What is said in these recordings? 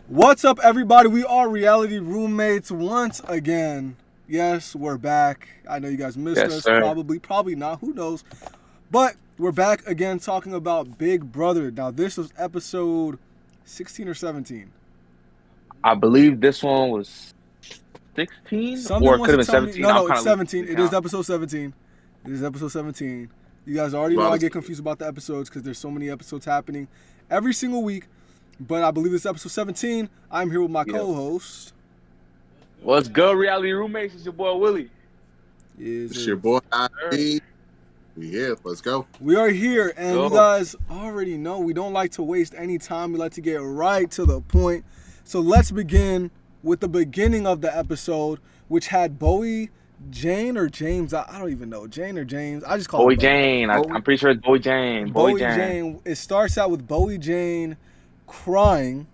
What's up, everybody? We are reality roommates once again. Yes, we're back. I know you guys missed Yes, us. sir. Probably not. Who knows? But we're back again talking about Big Brother. Now, this was episode 16 or 17. I believe this one was 16 Something or it wants could to have been tell me. 17. No, I'm no, kind it's of 17. losing It is count. episode 17. It is episode 17. You guys already know About I to get confused about the episodes because there's so many episodes happening every single week. But I believe it's episode 17. I'm here with my Yep. co-host. What's good, reality roommates? It's your boy Willie. It's your boy Sir. ID. We here. Let's go. We are here, Let's and you go. guys already know we don't like to waste any time. We like to get right to the point. So let's begin with the beginning of the episode, which had Bowie, Jane, or James. I don't even know. Jane or James. I just call Boy it Bowie. Jane. I'm pretty sure it's Boy Jane. Boy Bowie Jane. Jane. It starts out with Bowie Jane crying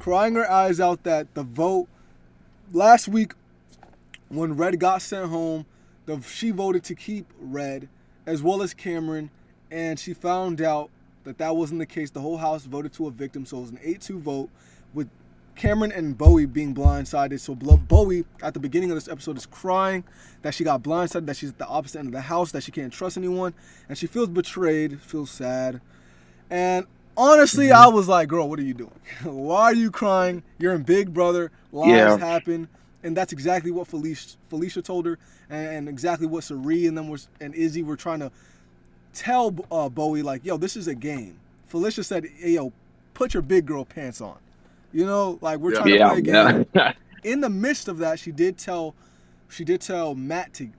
her eyes out that the vote last week when Red got sent home, she voted to keep Red as well as Cameron, and she found out that wasn't the case. The whole house voted to evict him, so it was an 8-2 vote with Cameron and Bowie being blindsided. So Bowie, at the beginning of this episode, is crying that she got blindsided, that she's at the opposite end of the house, that she can't trust anyone, and she feels betrayed, feels sad. And honestly, I was like, girl, what are you doing? Why are you crying? You're in Big Brother. Lies Yeah. happen. And that's exactly what Felicia told her, and exactly what Sari and them and Izzy were trying to tell Bowie, like, yo, this is a game. Felicia said, hey, yo, put your big girl pants on. You know, like, we're trying to Yeah. play a game. Yeah. In the midst of that, she did tell Matt to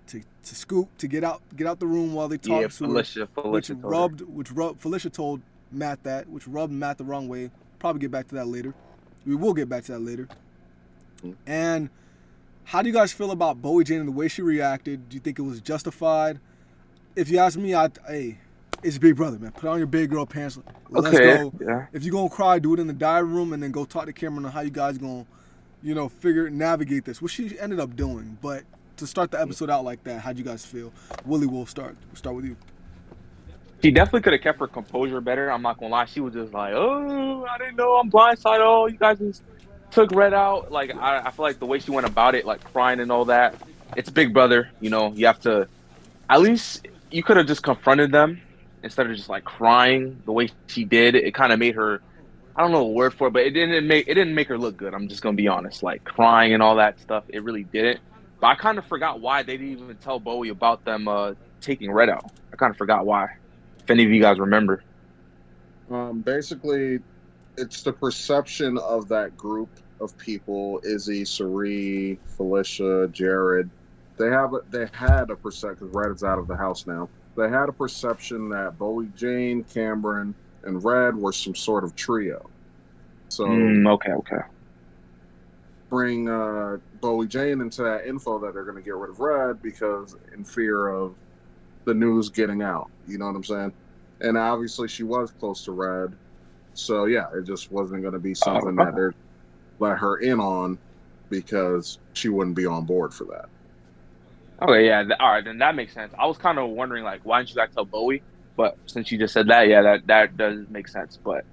scoop, to get out the room while they Yeah. talked to her, Felicia which told her. rubbed Felicia told Matt that, which rubbed Matt the wrong way. Probably get back to that later. We will get back to that later. And how do you guys feel about Bowie Jane and the way she reacted? Do you think it was justified? If you ask me, hey, it's Big Brother, man. Put on your big girl pants. Let's Okay. go. Yeah. If you're gonna cry, do it in the diary room, and then go talk to Cameron on how you guys gonna, navigate this. What she ended up doing. But to start the episode out like that, how'd you guys feel? Willie, we'll start with you. She definitely could have kept her composure better. I'm not gonna lie. She was just like, "Oh, I didn't know I'm blindsided. Oh, you guys just took Red out." Like, I feel like the way she went about it, like crying and all that. It's Big Brother. You have to. At least you could have just confronted them instead of just like crying the way she did. It kind of made her. I don't know the word for it, but it didn't make her look good. I'm just gonna be honest. Like crying and all that stuff, it really didn't. But I kind of forgot why they didn't even tell Bowie about them taking Red out. I kind of forgot why. If any of you guys remember. Basically, it's the perception of that group of people: Izzy, Sari, Felicia, Jared. They had a perception, because Red is out of the house now. They had a perception that Bowie, Jane, Cameron, and Red were some sort of trio. So Okay. bring Bowie Jane into that info that they're going to get rid of Red because in fear of the news getting out. You know what I'm saying? And obviously she was close to Red. So yeah, it just wasn't going to be something that they're let her in on because she wouldn't be on board for that. Okay, yeah. All right, then that makes sense. I was kind of wondering, like, why didn't you guys tell Bowie? But since you just said that, yeah, that does make sense. But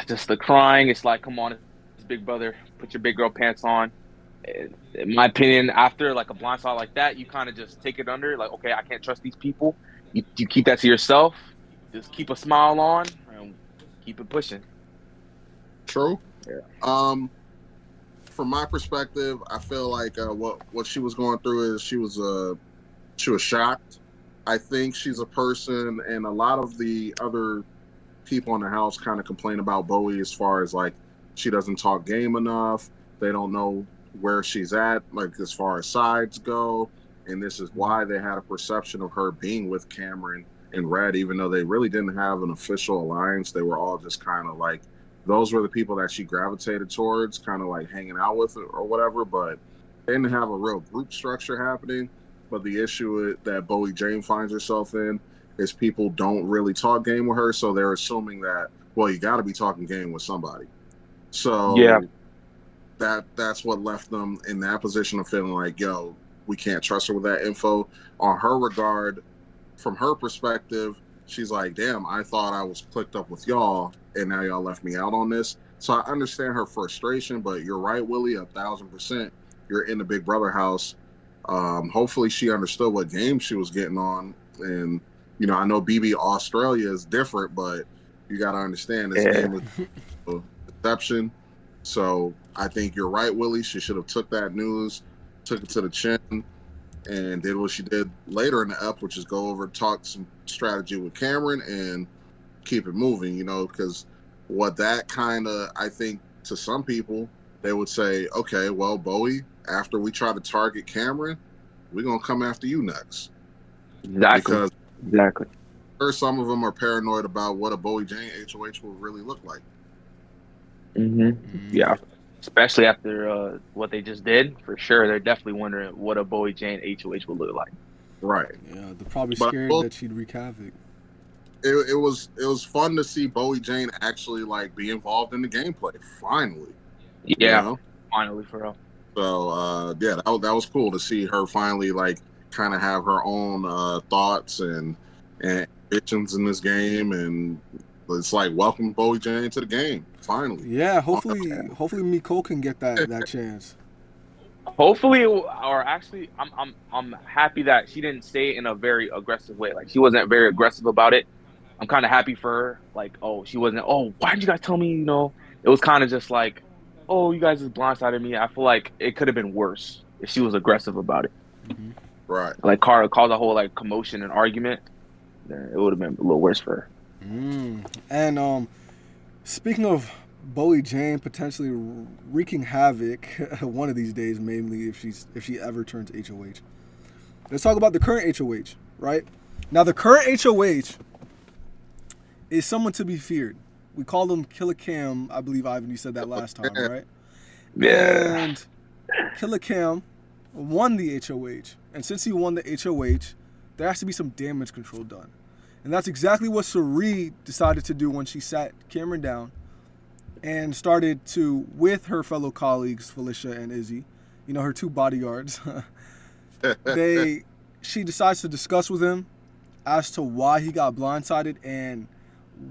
just the crying, it's like, come on, it's Big Brother. Put your big girl pants on. In my opinion, after like a blindside like that, you kind of just take it under. Like, okay, I can't trust these people. You keep that to yourself. Just keep a smile on and keep it pushing. True. Yeah. From my perspective, I feel like what she was going through is she was shocked. I think she's a person, and a lot of the other people in the house kind of complain about Bowie as far as like she doesn't talk game enough. They don't know where she's at, like as far as sides go, and this is why they had a perception of her being with Cameron and Red, even though they really didn't have an official alliance. They were all just kind of like those were the people that she gravitated towards, kind of like hanging out with or whatever, but they didn't have a real group structure happening. But the issue that Bowie Jane finds herself in is people don't really talk game with her, so they're assuming that, well, you got to be talking game with somebody. So Yeah. that's what left them in that position of feeling like, yo, we can't trust her with that info. On her regard, from her perspective, she's like, damn, I thought I was clicked up with y'all, and now y'all left me out on this. So I understand her frustration, but you're right, Willie, 1,000%. You're in the Big Brother house. Hopefully she understood what game she was getting on. And, I know BB Australia is different, but you got to understand this game was a deception. So I think you're right, Willie. She should have took that news, took it to the chin, and did what she did later in the ep, which is go over, talk some strategy with Cameron, and keep it moving, because what that kind of, I think to some people, they would say, okay, well, Bowie, after we try to target Cameron, we're going to come after you next. Exactly. Because first, some of them are paranoid about what a Bowie Jane HOH will really look like. Yeah. Especially after what they just did, for sure. They're definitely wondering what a Bowie Jane HOH would look like. Right. Yeah, they're probably scared that she'd wreak havoc. It was fun to see Bowie Jane actually be involved in the gameplay. Finally. Yeah. Finally, for real. So that was cool to see her finally kind of have her own thoughts and ambitions in this game, and it's welcome Bowie Jane to the game. Finally. Yeah, hopefully Miko can get that chance. Hopefully, or actually, I'm happy that she didn't say it in a very aggressive way. She wasn't very aggressive about it. I'm kind of happy for her. She wasn't. Oh, why did you guys tell me? It was kind of just oh, you guys just blindsided me. I feel like it could have been worse if she was aggressive about it. Mm-hmm. Right. Caused a whole commotion and argument. Then it would have been a little worse for her. And speaking of Bowie Jane potentially wreaking havoc one of these days, mainly if she ever turns HOH. Let's talk about the current HOH, right? Now the current HOH is someone to be feared. We called him Killer Cam. I believe, Ivan, you said that last time, right? Yeah. And Killer Cam won the HOH. And since he won the HOH, there has to be some damage control done. And that's exactly what Cirie decided to do when she sat Cameron down and started to, with her fellow colleagues, Felicia and Izzy, her two bodyguards, she decides to discuss with him as to why he got blindsided, and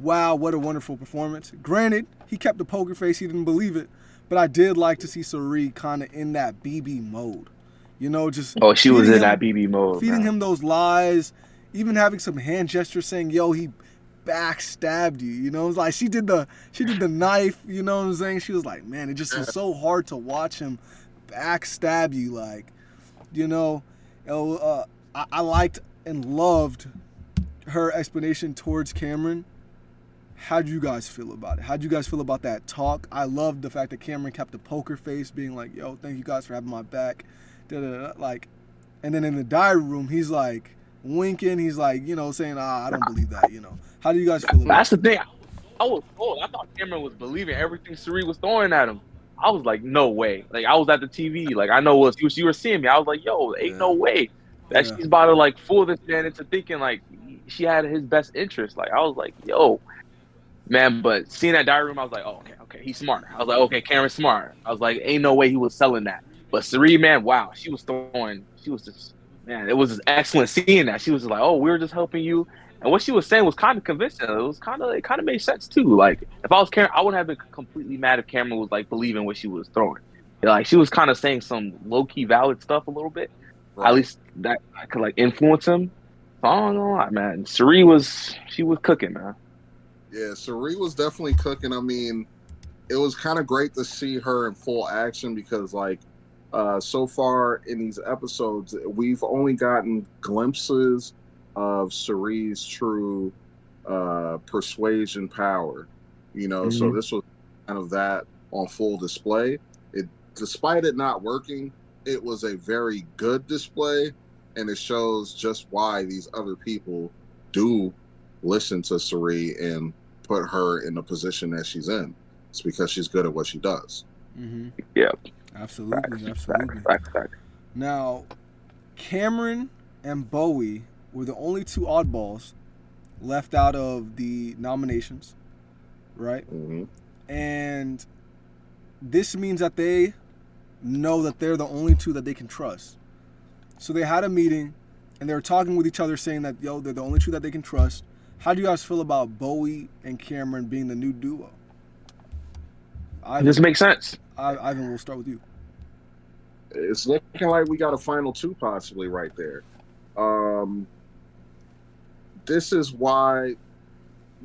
wow, what a wonderful performance. Granted, he kept the poker face, he didn't believe it, but I did like to see Cirie kind of in that BB mode. Just she was in that BB mode. Feeding him those lies, even having some hand gestures saying, yo, he backstabbed you. It was she did the knife, you know what I'm saying? She was like, man, it just was so hard to watch him backstab you. I liked and loved her explanation towards Cameron. How'd you guys feel about it? How'd you guys feel about that talk? I loved the fact that Cameron kept a poker face, being like, yo, thank you guys for having my back. And then in the diary room, he's winking. He's saying, I don't believe that, How do you guys feel about That's the thing. I was told. I thought Cameron was believing everything Cirie was throwing at him. I was like, no way. I was at the TV. I know what you were seeing me. I was like, yo, ain't no way that she's about to fool this man into thinking she had his best interest. I was like, yo, man. But seeing that diary room, I was like, oh, okay, he's smart. I was like, okay, Cameron's smart. I was like, ain't no way he was selling that. But Cirie, man, wow, she was just, man, it was just excellent seeing that. She was just like, oh, we were just helping you. And what she was saying was kind of convincing. It kind of made sense too. If I was Cameron, I wouldn't have been completely mad if Cameron was believing what she was throwing. She was kind of saying some low key valid stuff a little bit. Right. At least that could influence him. So I don't know, man. Cirie was cooking, man. Yeah, Cirie was definitely cooking. I mean, it was kind of great to see her in full action because so far in these episodes, we've only gotten glimpses of Cirie's true persuasion power, So this was kind of that on full display. Despite it not working, it was a very good display, and it shows just why these other people do listen to Cirie and put her in the position that she's in. It's because she's good at what she does. Mm-hmm. Yeah. Absolutely. Fact. Now, Cameron and Bowie were the only two oddballs left out of the nominations, right? Mm-hmm. And this means that they know that they're the only two that they can trust. So they had a meeting, and they were talking with each other, saying that, yo, they're the only two that they can trust. How do you guys feel about Bowie and Cameron being the new duo? It just makes sense. Ivan, we'll start with you. It's looking like we got a final two possibly right there. This is why,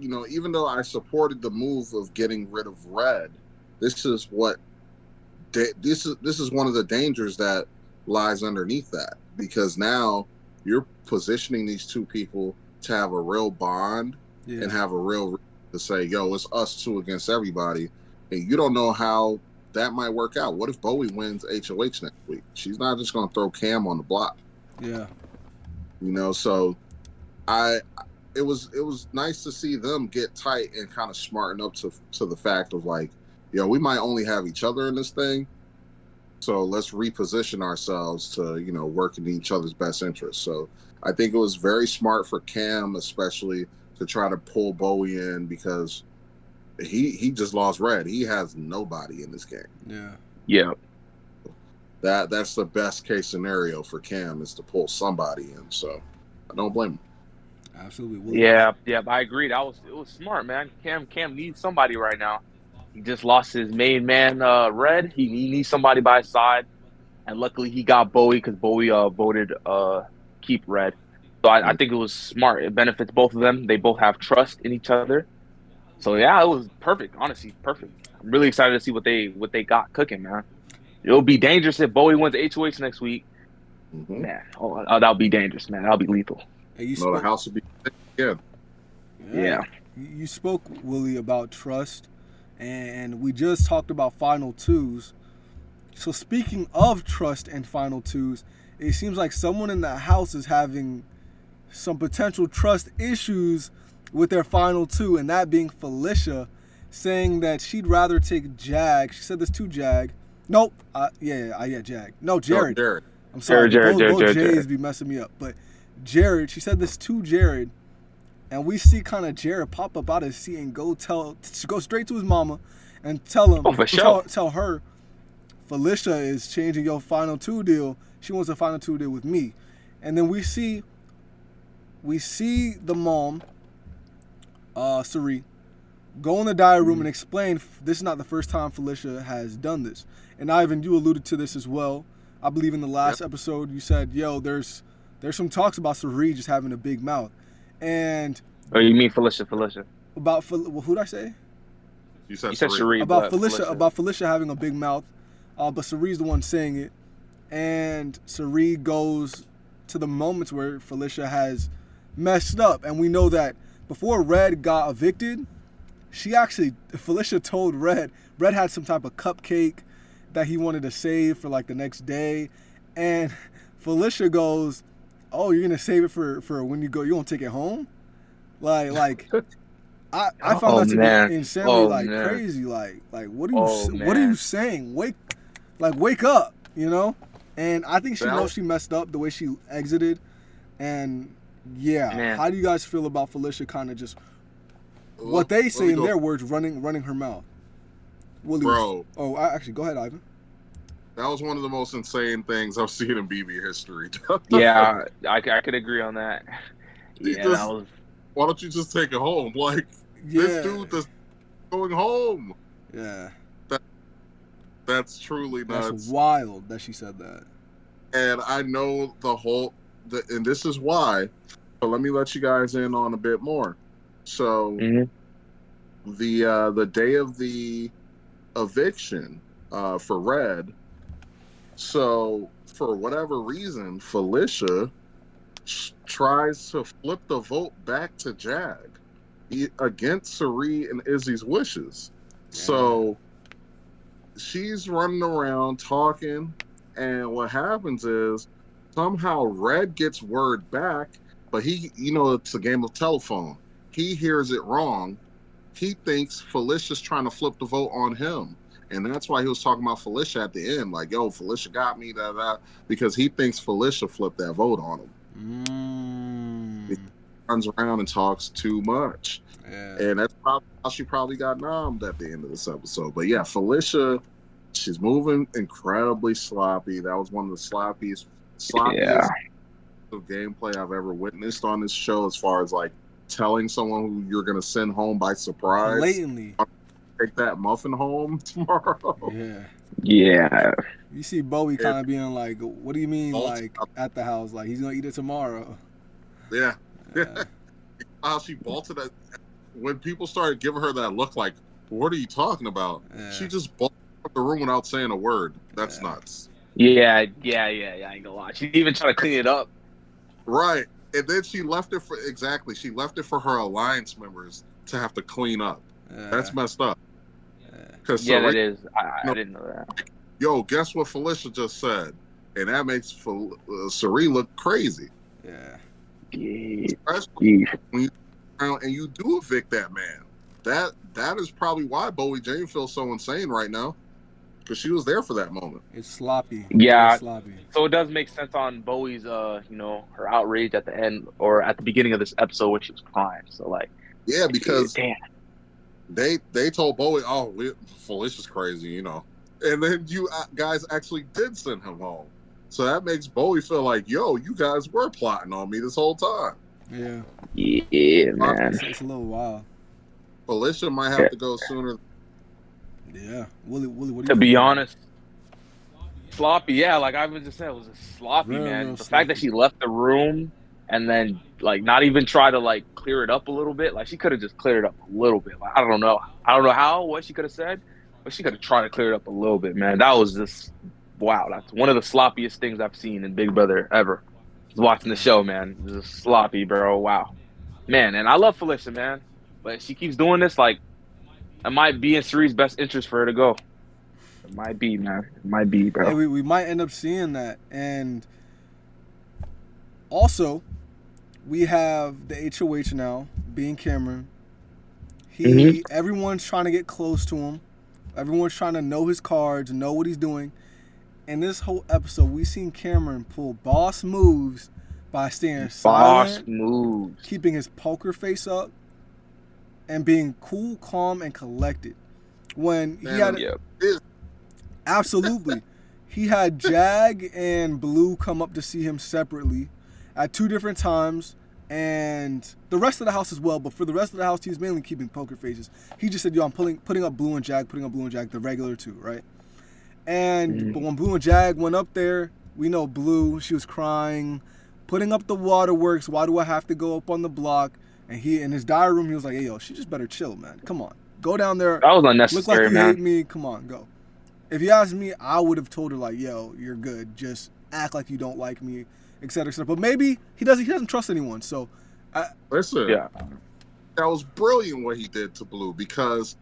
even though I supported the move of getting rid of Red, this is one of the dangers that lies underneath that, because now you're positioning these two people to have a real bond and have a real to say, yo, it's us two against everybody, and you don't know how that might work out. What if Bowie wins HOH next week? She's not just going to throw Cam on the block. Yeah. So it was nice to see them get tight and kind of smarten up to the fact of like, we might only have each other in this thing. So let's reposition ourselves to, work in each other's best interest. So I think it was very smart for Cam, especially, to try to pull Bowie in, because he just lost Red. He has nobody in this game. Yeah. Yeah. That's the best case scenario for Cam, is to pull somebody in. So I don't blame him. Absolutely. Yeah, I agree. It was smart, man. Cam needs somebody right now. He just lost his main man, Red. He needs somebody by his side, and luckily he got Bowie, because Bowie voted keep Red. So I think it was smart. It benefits both of them. They both have trust in each other. So yeah, it was perfect. Honestly, perfect. I'm really excited to see what they got cooking, man. It'll be dangerous if Bowie wins HOH next week. Mm-hmm. Man, that'll be dangerous, man. That'll be lethal. Hey, the house will be again. Yeah. You spoke, Willie, about trust, and we just talked about final twos. So speaking of trust and final twos, it seems like someone in the house is having some potential trust issues with their final two, and that being Felicia, saying that she'd rather take Jag. She said this to Jag. Nope. Jag. No, Jared. No, Jared. I'm sorry. Jared. Both J's be messing me up. But Jared, she said this to Jared, and we see kind of Jared pop up out of his seat and go straight to his mama and tell him, for sure. tell her, Felicia is changing your final two deal. She wants a final two deal with me. And then we see the mom, Cirie, go in the diary room and explain this is not the first time Felicia has done this. And Ivan, you alluded to this as well. I believe in the last episode you said, there's some talks about Cirie just having a big mouth. And you mean Felicia? About who did I say? You said Cirie. About Felicia having a big mouth. But Cirie's the one saying it. And Cirie goes to the moments where Felicia has messed up. And we know that before Red got evicted, Felicia told Red had some type of cupcake that he wanted to save for like the next day. And Felicia goes, oh, you're going to save it for when you go, you won't take it home? I found that to be insanely crazy. Like what are you saying? Wake up, And I think she knows she messed up the way she exited. And how do you guys feel about Felicia kind of just what they say in their words, running her mouth? Bro. Actually, go ahead, Ivan. That was one of the most insane things I've seen in BB history. Yeah, I could agree on that. Why don't you just take it home? Like, this dude is going home. Yeah. That's truly nuts. That's wild that she said that. And I know and this is why. So let me let you guys in on a bit more. So the day of the eviction for Red, so for whatever reason, Felicia tries to flip the vote back to Jag against Cirie and Izzy's wishes. Yeah. So she's running around talking, and what happens is somehow Red gets word back, but it's a game of telephone. He hears it wrong. He thinks Felicia's trying to flip the vote on him. And that's why he was talking about Felicia at the end. Like, yo, Felicia got me, because he thinks Felicia flipped that vote on him. He turns around and talks too much. Yeah. And that's probably how she probably got nommed at the end of this episode. But yeah, Felicia, she's moving incredibly sloppy. That was one of the sloppiest of gameplay I've ever witnessed on this show, as far as like telling someone who you're going to send home by surprise. Blatantly. take that muffin home tomorrow. Yeah. Yeah. You see Bowie Yeah. kind of being like, "What do you mean, All like time. at the house? Like he's gonna eat it tomorrow?" Yeah. Uh, How she bolted it. When people started giving her that look like, what are you talking about? Yeah. She just bolted out the room without saying a word. That's Yeah. nuts. Yeah. I ain't gonna lie. She even tried to clean it up. Right. And then she left it for her alliance members to have to clean up. That's messed up. Because Yeah, that is. I didn't know that. yo, guess what Felicia just said? And that makes Sari look crazy. Yeah. Yeah. Especially when you and you do evict that man. That is probably why Bowie Jane feels so insane right now. Because she was there for that moment. It's sloppy. Yeah. It's sloppy. So it does make sense on Bowie's, her outrage at the end or at the beginning of this episode when she was crying. So like, Yeah, because damn. they told Bowie, Felicia's crazy, you know. And then you guys actually did send him home. So that makes Bowie feel like, yo, you guys were plotting on me this whole time. Yeah. Yeah, man. It's a little wild. Felicia might have to go sooner. Yeah. Willie, what do you To be think? honest, sloppy. Yeah, like I was just saying, it was just sloppy, Real, man. real The fact that sloppy. she left the room and then like not even try to like clear it up a little bit. Like she could have just cleared it up a little bit. Like I don't know what she could have said, but she could have tried to clear it up a little bit, man. That was just wow. That's one of the sloppiest things I've seen in Big Brother ever. Just watching the show, man. Just sloppy, bro. Wow, man. And I love Felicia, man, but she keeps doing this. Like it might be in Sari's best interest for her to go. It might be, man. It might be, bro. Hey, we might end up seeing that. And also, we have the HOH now, being Cameron. Everyone's trying to get close to him. Everyone's trying to know his cards, know what he's doing. In this whole episode, we've seen Cameron pull boss moves by staying silent, moves. keeping his poker face up, and being cool, calm, and collected. When he had absolutely, he had Jag and Blue come up to see him separately at 2 different times, and the rest of the house as well. But for the rest of the house, he was mainly keeping poker faces. He just said, "Yo, I'm putting up Blue and Jag, the regular 2, right?" And but when Blue and Jag went up there, we know Blue, she was crying, putting up the waterworks. Why do I have to go up on the block? And he in his diary room, he was like, "Hey, yo, she just better chill, man. Come on, go down there. That was Look unnecessary, like you man. hate me. Come on, go." If you ask me, I would have told her like, "Yo, you're good. Just act like you don't like me, etc., etc." But maybe he doesn't trust anyone. So, Listen, Yeah. that was brilliant what he did to Blue because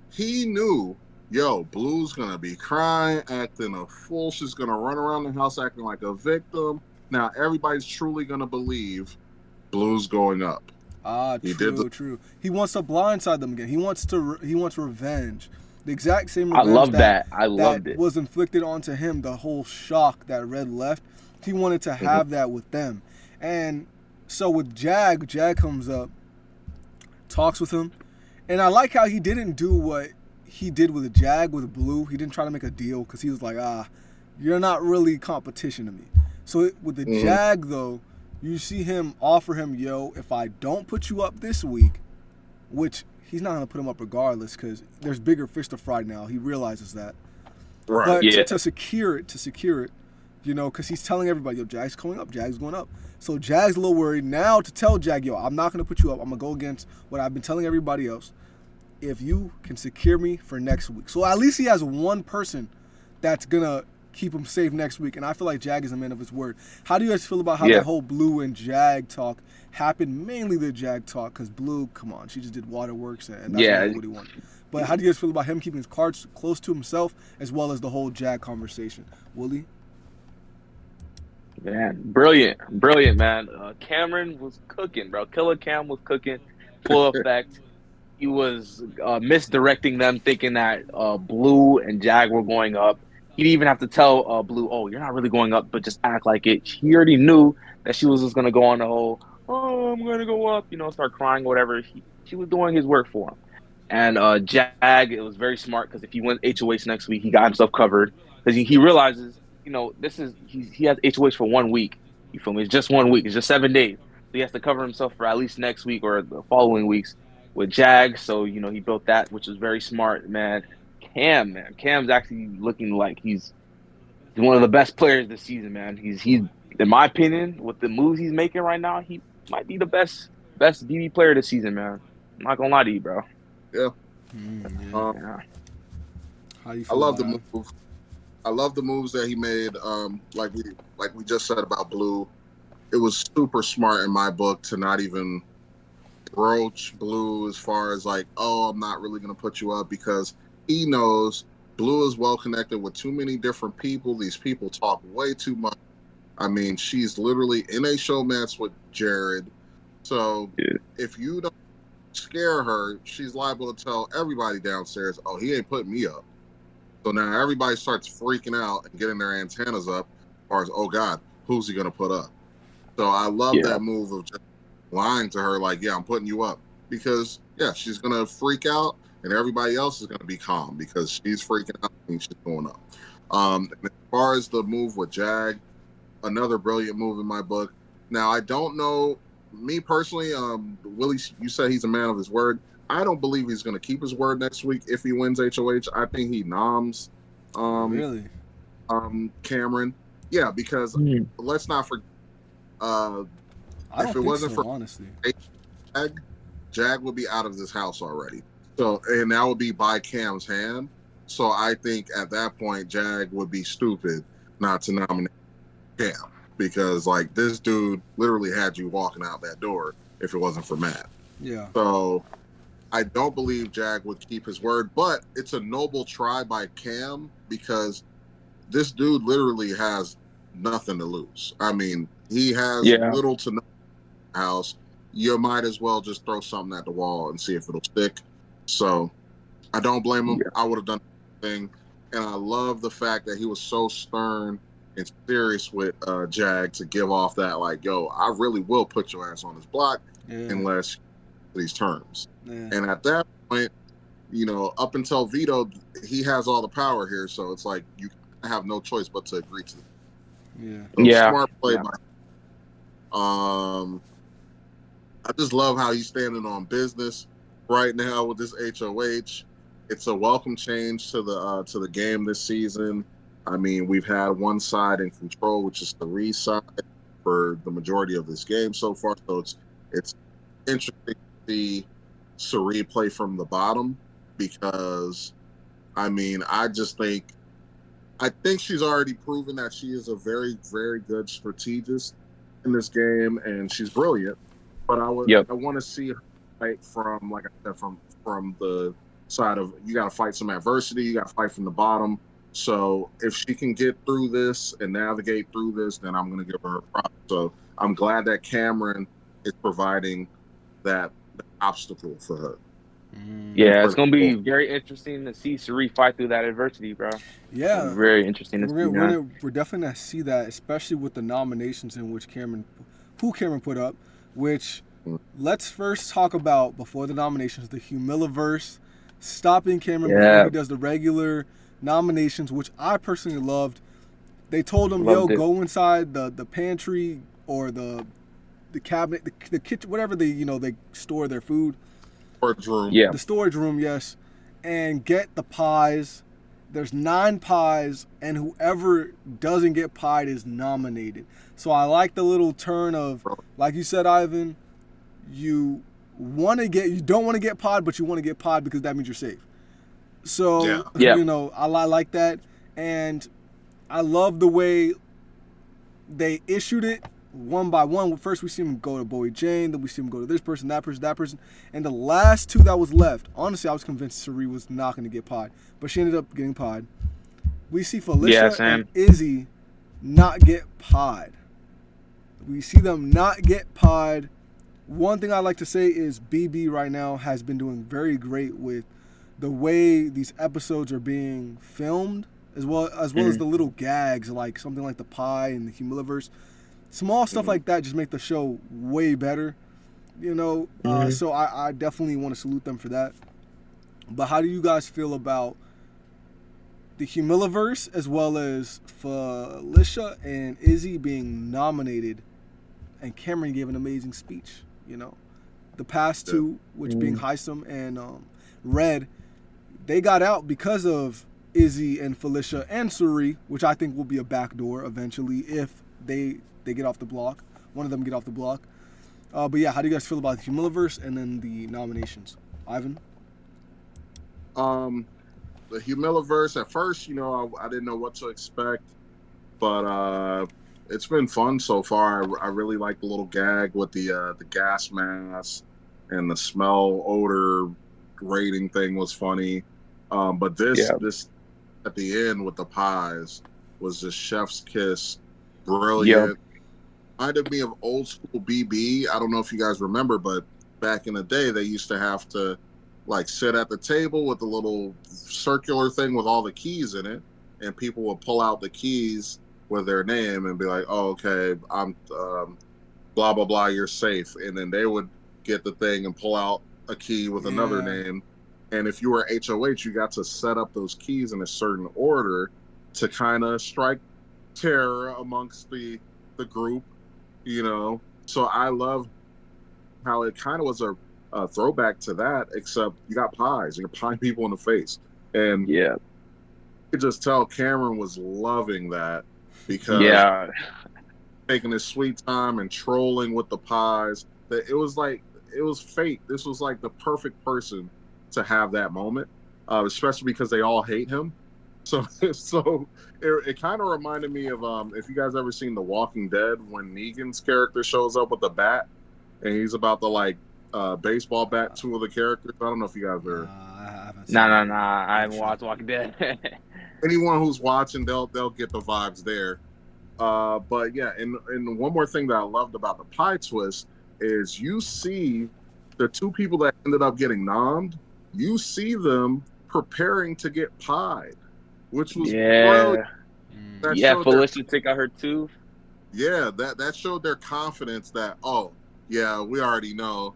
he knew, yo, Blue's gonna be crying, acting a fool. She's gonna run around the house acting like a victim. Now everybody's truly gonna believe Blue's going up. He did true. He wants to blindside them again. He wants revenge. The exact same I revenge love that. I loved that it. was inflicted onto him. The whole shock that Red left. He wanted to have that with them. And so with Jag comes up, talks with him, and I like how he didn't do what he did with Jag with Blue. He didn't try to make a deal because he was like, you're not really competition to me. So with the Jag though, you see him offer him, "Yo, if I don't put you up this week," which he's not gonna put him up regardless because there's bigger fish to fry now. He realizes that. Right. But Yeah. to secure it, because he's telling everybody, "Yo, Jag's going up. Jag's going up." So Jag's a little worried now to tell Jag, "Yo, I'm not gonna put you up. I'm gonna go against what I've been telling everybody else. If you can secure me for next week." So at least he has one person that's gonna keep him safe next week. And I feel like Jag is a man of his word. How do you guys feel about how that whole Blue and Jag talk happened? Mainly the Jag talk, because Blue, come on, she just did waterworks and that's not what he wanted. But how do you guys feel about him keeping his cards close to himself as well as the whole Jag conversation? Willie? Man, brilliant, man. Cameron was cooking, bro. Killer Cam was cooking, full effect. He was misdirecting them, thinking that Blue and Jag were going up. He didn't even have to tell Blue, "Oh, you're not really going up, but just act like it." He already knew that she was just gonna go on the whole, "Oh, I'm gonna go up," start crying, whatever. She was doing his work for him. And Jag, it was very smart because if he went HOH next week, he got himself covered because he realizes, he has HOH for 1 week. You feel me? It's just 1 week. It's just 7 days. So he has to cover himself for at least next week or the following weeks with Jag. So he built that, which was very smart, man. Cam's actually looking like he's one of the best players this season, man. He's in my opinion, with the moves he's making right now, he might be the best DB player this season, man. I'm not gonna lie to you, bro. Yeah. Yeah. Yeah. How you I feel love the about move. I love the moves that he made. Like we just said about Blue, it was super smart in my book to not even broach Blue as far as like, oh, I'm not really gonna put you up, because he knows Blue is well connected with too many different people. These people talk way too much. I mean, she's literally in a showmance with Jared. So Yeah. if you don't scare her, she's liable to tell everybody downstairs, oh, he ain't putting me up. So now everybody starts freaking out and getting their antennas up as far as, oh God, who's he gonna put up? So I love that move of just lying to her, like, yeah, I'm putting you up. Because yeah, she's gonna freak out and everybody else is gonna be calm because she's freaking out and she's going up. And as far as the move with Jag, another brilliant move in my book. Now, I don't know, me personally, Willie, you said he's a man of his word. I don't believe he's going to keep his word next week if he wins HOH. I think he noms really? Cameron. Yeah, because let's not forget, I don't if it think wasn't so, for honestly. Jag would be out of this house already. So, and that would be by Cam's hand. So I think at that point, Jag would be stupid not to nominate Cam, because like this dude literally had you walking out that door if it wasn't for Matt. Yeah. So I don't believe Jag would keep his word, but it's a noble try by Cam because this dude literally has nothing to lose. I mean, he has little to no house. You might as well just throw something at the wall and see if it'll stick. So I don't blame him. I would have done the thing. And I love the fact that he was so stern and serious with Jag to give off that, like, yo, I really will put your ass on this block unless these terms. Yeah. And at that point, up until veto, he has all the power here. So it's like you have no choice but to agree to it. So smart play by I just love how he's standing on business right now with this HOH. It's a welcome change to the game this season. I mean, we've had one side in control, which is the Cirie side, for the majority of this game so far. So it's interesting to see Cirie play from the bottom because, I mean, I think she's already proven that she is a very, very good strategist in this game, and she's brilliant. But I want to see her fight from, like I said, from the side of, you got to fight some adversity, you got to fight from the bottom. So if she can get through this and navigate through this, then I'm going to give her a props. So I'm glad that Cameron is providing that obstacle for her. Yeah, it's going to be very interesting to see Cirie fight through that adversity, bro. Yeah. Very interesting to see. We're definitely going to see that, especially with the nominations in which Cameron put up, which let's first talk about, before the nominations, the Humiliverse, stopping Cameron before he does the regular nominations, which I personally loved. They told him, go inside the pantry or the cabinet, the kitchen, whatever they store their food. Storage room. Yeah. The storage room, yes. And get the pies. There's 9 pies, and whoever doesn't get pied is nominated. So I like the little turn of, like you said, Ivan, you don't want to get pied, but you want to get pied because that means you're safe. So, I like that. And I love the way they issued it one by one. First, we see him go to Bowie Jane. Then we see him go to this person, that person, that person. And the last 2 that was left, honestly, I was convinced Cirie was not going to get pied. But she ended up getting pied. We see Felicia and Izzy not get pied. We see them not get pied. One thing I like to say is BB right now has been doing very great with the way these episodes are being filmed, as well as the little gags, like something like the pie and the Humiliverse. Small stuff like that just make the show way better, So I definitely want to salute them for that. But how do you guys feel about the Humiliverse, as well as Felicia and Izzy being nominated, and Cameron gave an amazing speech, the past two, which being Heisem and Red, they got out because of Izzy and Felicia and Suri, which I think will be a backdoor eventually if they get off the block. One of them get off the block. But yeah, how do you guys feel about the Humiliverse and then the nominations? Ivan? The Humiliverse, at first, I didn't know what to expect, but it's been fun so far. I really like the little gag with the gas mask and the smell odor rating thing was funny. But this at the end with the pies was just chef's kiss, brilliant. Yep. Reminded me of old school BB. I don't know if you guys remember, but back in the day, they used to have to sit at the table with the little circular thing with all the keys in it, and people would pull out the keys with their name and be like, "Oh, okay, I'm blah blah blah, you're safe," and then they would get the thing and pull out a key with another name. And if you were HOH, you got to set up those keys in a certain order to kind of strike terror amongst the group, So I love how it kind of was a throwback to that, except you got pies. You're pieing people in the face. And you could just tell Cameron was loving that because taking his sweet time and trolling with the pies. That it was fate. This was like the perfect person to have that moment, especially because they all hate him. So it kind of reminded me of if you guys ever seen The Walking Dead when Negan's character shows up with the bat and he's about to baseball bat two of the characters. I don't know if you guys are. I haven't watched Walking Dead. Anyone who's watching, they'll get the vibes there. But yeah, and one more thing that I loved about the pie twist is you see the two people that ended up getting nommed. You see them preparing to get pied, which was brilliant. Felicia took out her tooth. Yeah, that showed their confidence that, we already know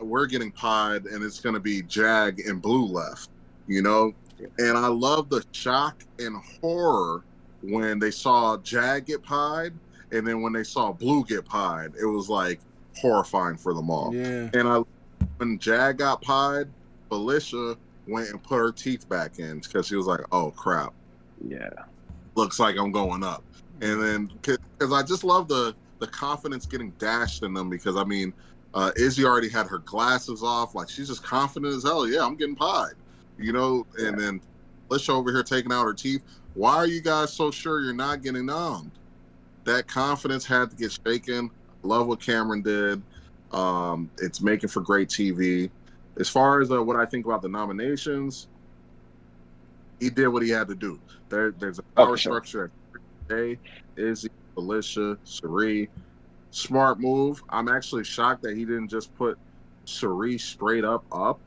we're getting pied and it's going to be Jag and Blue left, And I love the shock and horror when they saw Jag get pied, and then when they saw Blue get pied, it was horrifying for them all. Yeah. And when Jag got pied, Felicia went and put her teeth back in because she was like, "Oh crap, looks like I'm going up." And then because I just love the confidence getting dashed in them, because I mean, Izzy already had her glasses off, she's just confident as hell. Yeah, I'm getting pied, And then Felicia over here taking out her teeth. Why are you guys so sure you're not getting nommed? That confidence had to get shaken. Love what Cameron did. It's making for great TV. As far as what I think about the nominations, he did what he had to do. There's a power structure today. Izzy, Felicia, Suri. Smart move. I'm actually shocked that he didn't just put Suri straight up.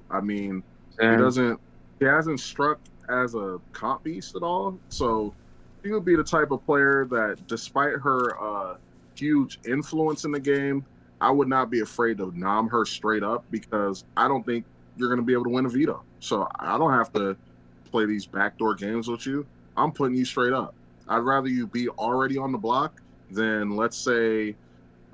I mean, he hasn't struck as a comp beast at all. So she would be the type of player that, despite her huge influence in the game, I would not be afraid to nom her straight up, because I don't think you're going to be able to win a veto. So I don't have to play these backdoor games with you. I'm putting you straight up. I'd rather you be already on the block than, let's say,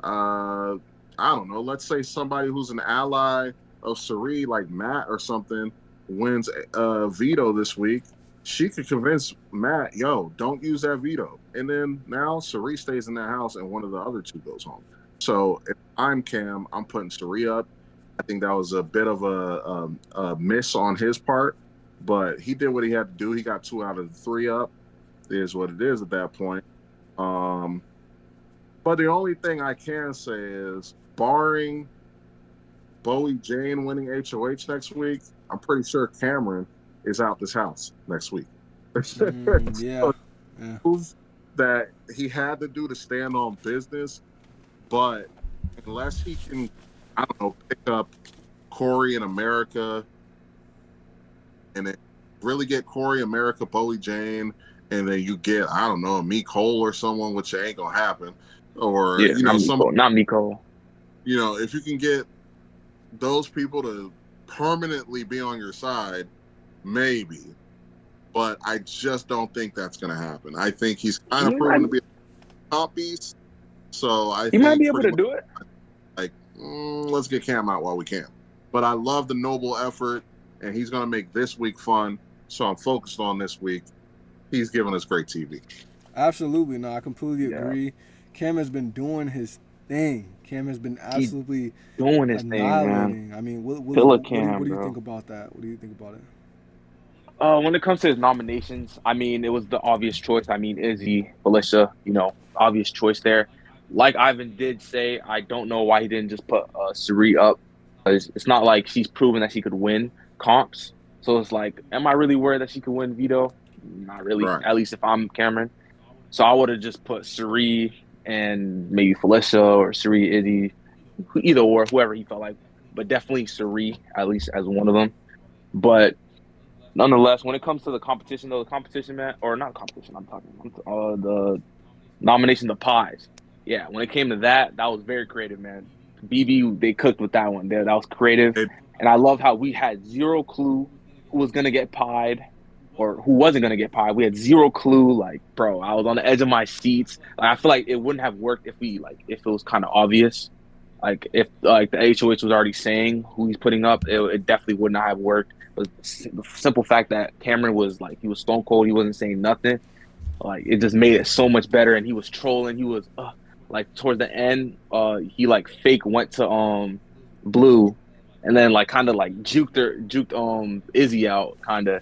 I don't know, let's say somebody who's an ally of Suri, like Matt or something, wins a veto this week. She could convince Matt, don't use that veto. And then now Suri stays in that house and one of the other two goes home. So if I'm Cam, I'm putting Suri up. I think that was a bit of a miss on his part, but he did what he had to do. He got 2 out of the 3 up. It is what it is at that point. But the only thing I can say is, barring Bowie Jane winning HOH next week, I'm pretty sure Cameron is out this house next week. That he had to do to stand on business, but unless he can, I don't know, pick up Corey in America and then really get Corey America, Bowie Jane, and then you get, I don't know, Me Cole or someone, which ain't gonna happen, or not Me Cole. If you can get those people to permanently be on your side, maybe. But I just don't think that's going to happen. I think he's kind of proven to be a top piece. So I think he might be able to do it. let's get Cam out while we can. But I love the noble effort, and he's going to make this week fun. So I'm focused on this week. He's giving us great TV. Absolutely. No, I completely agree. Cam has been doing his thing. Cam has been absolutely doing his thing, man. I mean, what do you think about that? What do you think about it? When it comes to his nominations, I mean, it was the obvious choice. I mean, Izzy, Felicia, obvious choice there. Like Ivan did say, I don't know why he didn't just put Cirie up. It's not like she's proven that she could win comps. So it's like, am I really worried that she could win veto? Not really, at least if I'm Cameron. So I would have just put Cirie and maybe Felicia or Cirie, Izzy, either or, whoever he felt like. But definitely Cirie, at least as one of them. But nonetheless, when it comes to the competition, though, the nomination, the pies. Yeah, when it came to that was very creative, man. BB, they cooked with that one there. That was creative. And I love how we had zero clue who was going to get pied or who wasn't going to get pied. We had zero clue. Like, bro, I was on the edge of my seats. Like, I feel like it wouldn't have worked if it was kind of obvious. Like, if the HOH was already saying who he's putting up, it definitely would not have worked. But the simple fact that Cameron was like, he was stone cold, he wasn't saying nothing, like, it just made it so much better. And he was trolling. He was like towards the end, he like fake went to Blue, and then like kind of like juked Izzy out, kind of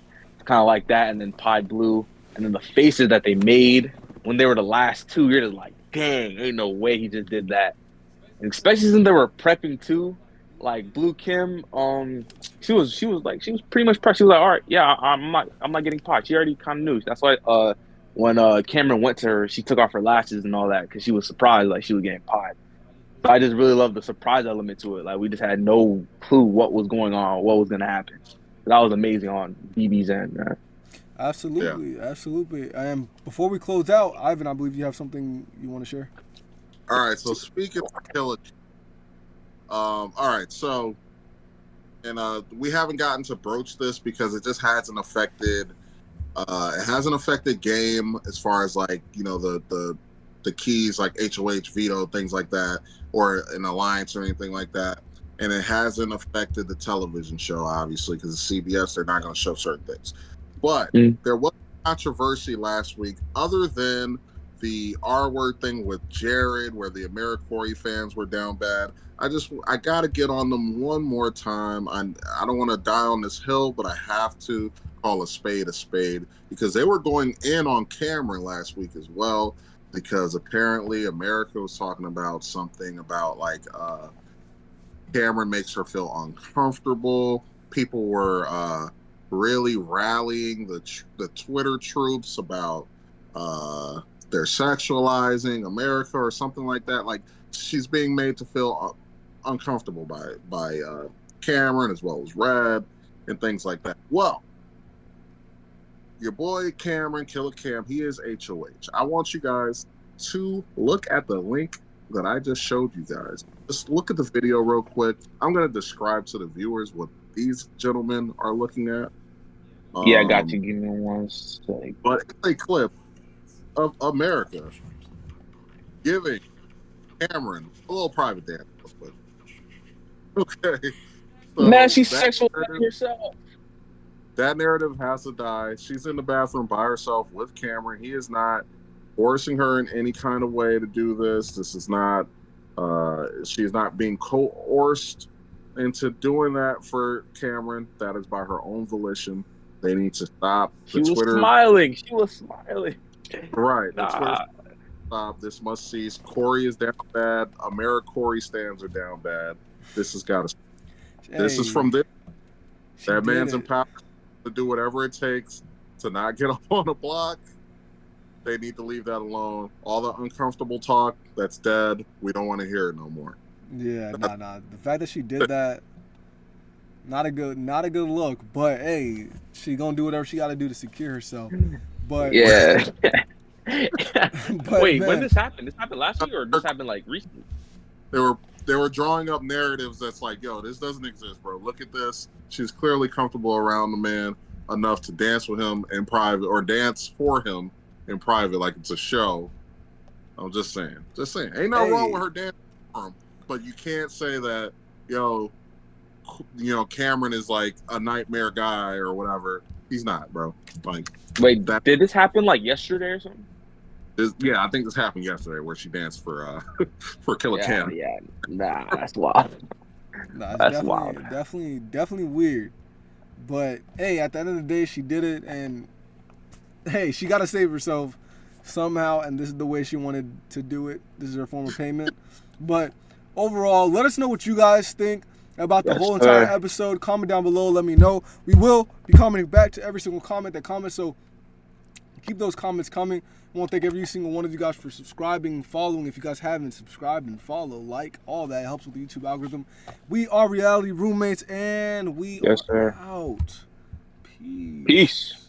like that, and then pied Blue, and then the faces that they made when they were the last two, you're just like, dang, ain't no way he just did that. And especially since they were prepping too, like Blue Kim, she was pretty much prepped. She was like, all right, yeah, I'm not getting pied. She already kind of knew. That's why when Cameron went to her, she took off her lashes and all that because she was surprised, like she was getting pied. So I just really love the surprise element to it. Like, we just had no clue what was going on, what was going to happen. That was amazing on BB's end, man. Absolutely. And before we close out, Ivan, I believe you have something you want to share. All right. So speaking of Killer, all right. So, and we haven't gotten to broach this because it just hasn't affected. It hasn't affected game as far as like, the keys like HOH, veto, things like that, or an alliance or anything like that. And it hasn't affected the television show, obviously, because it's CBS, they're not going to show certain things. But there was controversy last week, other than the R-word thing with Jared, where the AmeriCorey fans were down bad. I got to get on them one more time. I don't want to die on this hill, but I have to call a spade, because they were going in on Cameron last week as well, because apparently America was talking about something about like Cameron makes her feel uncomfortable. People were really rallying the Twitter troops about they're sexualizing America or something like that. Like, she's being made to feel uncomfortable by Cameron as well as Red and things like that. Well, your boy Cameron, Killer Cam, he is HOH. I want you guys to look at the link that I just showed you guys. Just look at the video real quick. I'm going to describe to the viewers what these gentlemen are looking at. Yeah, I got you. Give me one second. But it's a clip of America giving Cameron a little private dance. Okay. So man, she's sexualizing herself. That narrative has to die. She's in the bathroom by herself with Cameron. He is not forcing her in any kind of way to do this. This is not, she's not being coerced into doing that for Cameron. That is by her own volition. They need to stop. She was smiling. Right. Nah. Stop. This must cease. Corey is down bad. AmeriCorey stands are down bad. This has got to. This is from this. That man's empowered to do whatever it takes to not get up on the block. They need to leave that alone. All the uncomfortable talk, that's dead. We don't want to hear it no more. Yeah, nah. The fact that she did that, not a good look. But hey, she gonna do whatever she got to do to secure herself. But yeah. But, wait, when this happened? This happened last week, or this happened like recently? They were drawing up narratives that's like, yo, this doesn't exist, bro. Look at this. She's clearly comfortable around the man enough to dance with him in private or dance for him in private like it's a show. I'm just saying. Ain't nothing wrong with her dancing for him. but you can't say that, Cameron is like a nightmare guy or whatever. He's not, bro. Like, Wait, that, did this happen like yesterday or something? I think this happened yesterday where she danced for Killer Cam. Yeah. Nah, that's wild. Nah, it's That's wild. definitely weird. But hey, at the end of the day, she did it, and hey, she got to save herself somehow, and this is the way she wanted to do it. This is her form of payment. But overall, let us know what you guys think about the whole entire episode. Comment down below. Let me know. We will be commenting back to every single comment that comments, so keep those comments coming. I want to thank every single one of you guys for subscribing, following. If you guys haven't subscribed and follow, like, all that helps with the YouTube algorithm. We are Reality Roommates, and we are out. Peace.